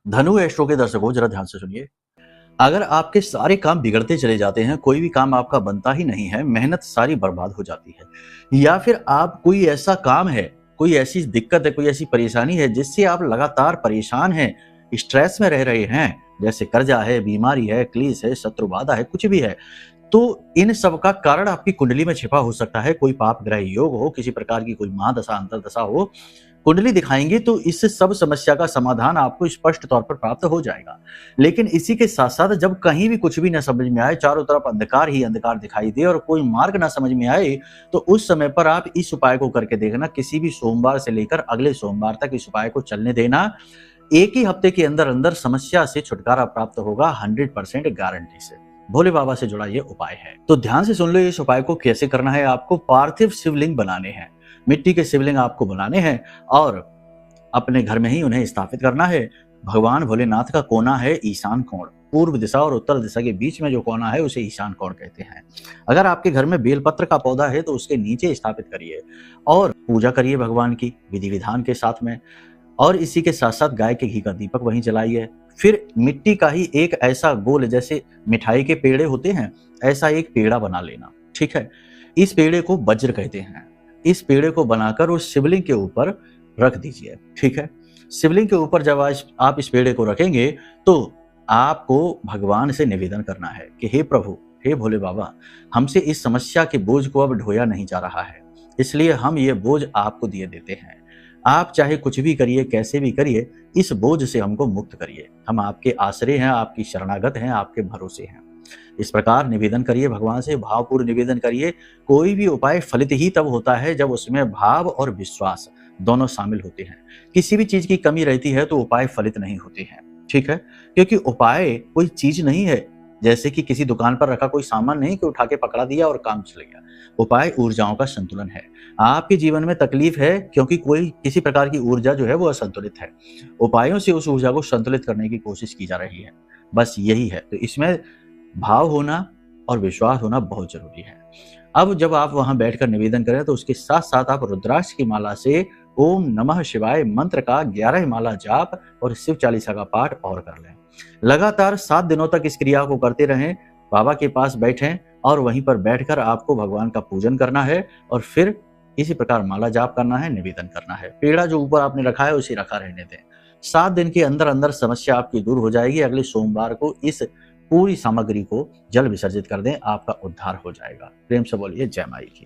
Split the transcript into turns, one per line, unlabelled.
धनु एस्ट्रो के दर्शकों जरा ध्यान से सुनिए। अगर आपके सारे काम बिगड़ते चले जाते हैं, कोई भी काम आपका बनता ही नहीं है, मेहनत सारी बर्बाद हो जाती है, या फिर आप कोई ऐसा काम है, कोई ऐसी दिक्कत है, कोई ऐसी परेशानी है जिससे आप लगातार परेशान हैं, स्ट्रेस में रह रहे हैं, जैसे कर्जा है, बीमारी है, क्लेश है, शत्रु बाधा है, कुछ भी है, तो इन सब का कारण आपकी कुंडली में छिपा हो सकता है। कोई पाप ग्रह योग हो, किसी प्रकार की कोई महादशा अंतरदशा हो, कुंडली दिखाएंगे तो इस सब समस्या का समाधान आपको स्पष्ट तौर पर प्राप्त हो जाएगा। लेकिन इसी के साथ साथ जब कहीं भी कुछ भी न समझ में आए, चारों तरफ अंधकार ही अंधकार दिखाई दे और कोई मार्ग ना समझ में आए, तो उस समय पर आप इस उपाय को करके देखना। किसी भी सोमवार से लेकर अगले सोमवार तक इस उपाय को चलने देना। एक ही हफ्ते के अंदर अंदर समस्या से छुटकारा प्राप्त होगा 100% गारंटी से। भोले बाबा से जुड़ा ये उपाय है, तो ध्यान से सुन लो। इस उपाय को कैसे करना है। आपको पार्थिव शिवलिंग बनाने हैं, मिट्टी के शिवलिंग आपको बनाने हैं और अपने घर में ही उन्हें स्थापित करना है। भगवान भोलेनाथ का कोना है ईशान कोण। पूर्व दिशा और उत्तर दिशा के बीच में जो कोना है उसे ईशान कोण कहते हैं। अगर आपके घर में बेलपत्र का पौधा है तो उसके नीचे स्थापित करिए और पूजा करिए भगवान की विधि विधान के साथ में। और इसी के साथ साथ गाय के घी का दीपक वहीं जलाइए। फिर मिट्टी का ही एक ऐसा गोल, जैसे मिठाई के पेड़े होते हैं, ऐसा एक पेड़ा बना लेना। ठीक है, इस पेड़े को वज्र कहते हैं। इस पेड़े को बनाकर उस शिवलिंग के ऊपर रख दीजिए। ठीक है, शिवलिंग के ऊपर जब आप इस पेड़े को रखेंगे तो आपको भगवान से निवेदन करना है कि हे प्रभु, हे भोले बाबा, हमसे इस समस्या के बोझ को अब ढोया नहीं जा रहा है, इसलिए हम ये बोझ आपको दिए देते हैं। आप चाहे कुछ भी करिए, कैसे भी करिए, इस बोझ से हमको मुक्त करिए। हम आपके आश्रय हैं, आपकी शरणागत हैं, आपके भरोसे हैं। इस प्रकार निवेदन करिए भगवान से, भावपूर्ण निवेदन करिए। कोई भी उपाय फलित ही तब होता है जब उसमें भाव और विश्वास दोनों शामिल होते हैं। किसी भी चीज की कमी रहती है तो उपाय फलित नहीं होते हैं। ठीक है, क्योंकि उपाय कोई चीज नहीं है, जैसे कि किसी दुकान पर रखा कोई सामान नहीं कि उठा के पकड़ा दिया और काम चल गया। उपाय ऊर्जाओं का संतुलन है। आपके जीवन में तकलीफ है क्योंकि कोई किसी प्रकार की ऊर्जा जो है वो असंतुलित है। उपायों से उस ऊर्जा को संतुलित करने की कोशिश की जा रही है, बस यही है। तो इसमें भाव होना और विश्वास होना बहुत जरूरी है। अब जब आप वहां बैठकर निवेदन करें तो उसके साथ साथ आप रुद्राक्ष की माला से ओम नमः शिवाय मंत्र का 11 माला जाप और शिव चालीसा का पाठ और कर लें। लगातार 7 दिनों तक इस क्रिया को करते रहें। बाबा के पास बैठें और वहीं पर बैठकर आपको भगवान का पूजन करना है और फिर इसी प्रकार माला जाप करना है, निवेदन करना है। पेड़ा जो ऊपर आपने रखा है उसे रखा रहने दें। 7 दिन के अंदर अंदर समस्या आपकी दूर हो जाएगी। अगले सोमवार को इस पूरी सामग्री को जल विसर्जित कर दें, आपका उद्धार हो जाएगा। प्रेम से बोलिए जय माई की।